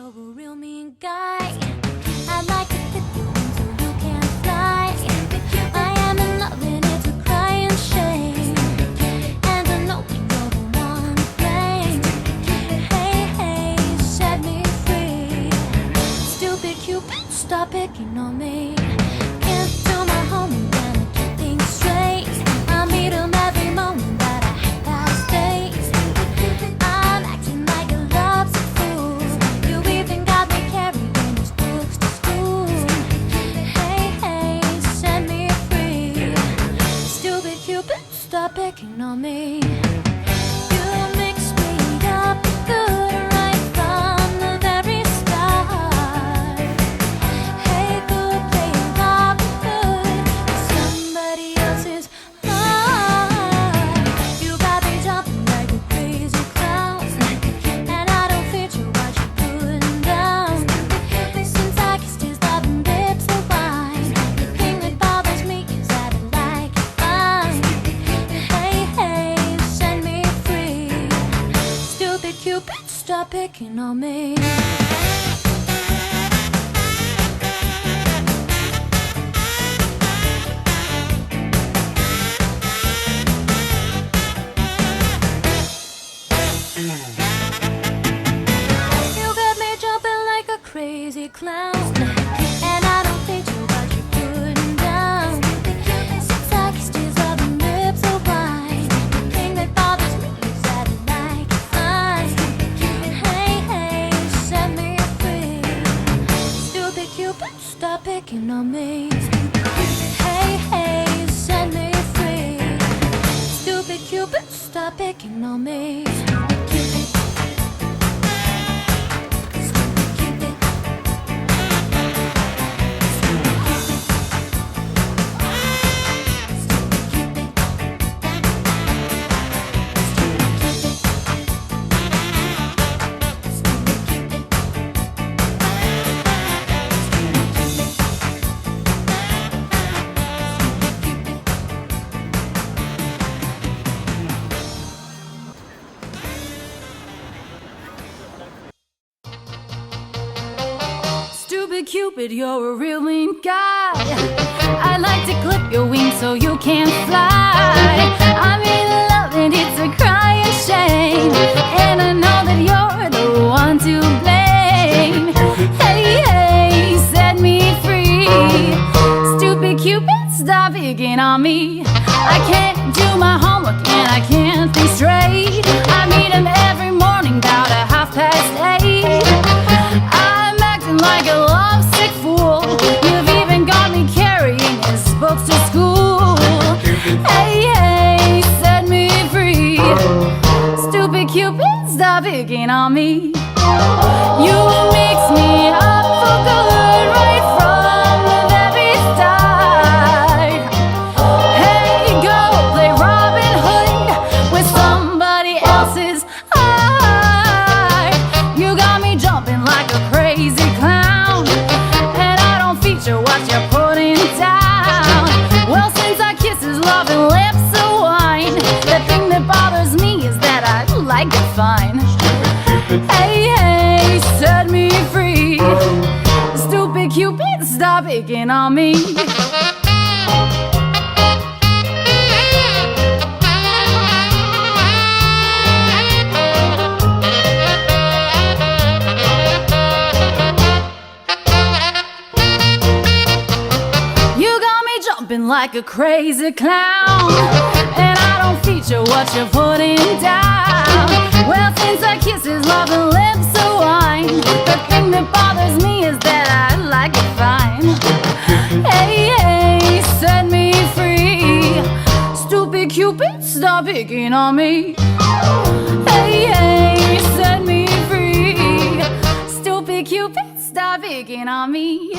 you're a real mean guy. I'd like to clip you so you can fly. I am in love and it's a crying shame. And I know you're the one to blame. Hey, hey, set me free. Stupid Cupid, stop picking on me. Can't do my homework when I keep things straight. I meet him every moment that I have past days. I'm acting like a lovesick fool. You even got me carrying these books to school. Hey, hey, set me free. Stupid Cupid, stop picking on me. You mix me up good right from the very start. Hey, good, play Robin Hood with somebody else's heart. You got me jumping like a crazy clown, and I don't feature what you're putting down. Since I kissed his loving lips of wine, the thing that bothers me is that I like it fine. Hey, hey, set me free. Stupid Cupid, stop picking on me. You got me jumping like a crazy clown, and I don't feature what you're putting down. Since I kissed his loving lips of wine, the thing that bothers me is that I like it fine. Hey, hey, set me free. Stupid Cupid, stop picking on me. Hey, hey, set me free. Stupid Cupid, stop picking on me. Stupid Cupid, you're a real mean guy. I'd like to clip your wings so you can fly. I'm in love and it's a crying shame, and I know that you're the one to blame. Hey, hey, set me free. Stupid Cupid, stop picking on me. I can't do my homework and I can't think straight. I meet him every morning about 8:30. I'm acting like a lovesick fool. You've even got me carrying his books to school. Hey, hey, set me free. Stupid Cupid, stop picking on me. You mix me up for good right from the very start. Hey, go play Robin Hood with somebody else's heart. You got me jumping like a crazy clown, and I don't feature what you're putting down. Well, since I kiss his loving lips of wine, the thing that bothers me is that I like it fine. Hey, hey, set me free. Stupid Cupid, stop picking on me. You got me jumping like a crazy clown, and I don't feature what you're putting down. Well, since I kiss his loving lips of wine, the thing that bothers me is that I like it fine. Hey, hey, set me free. Stupid Cupid, stop picking on me. Hey, hey, set me free. Stupid Cupid, stop picking on me.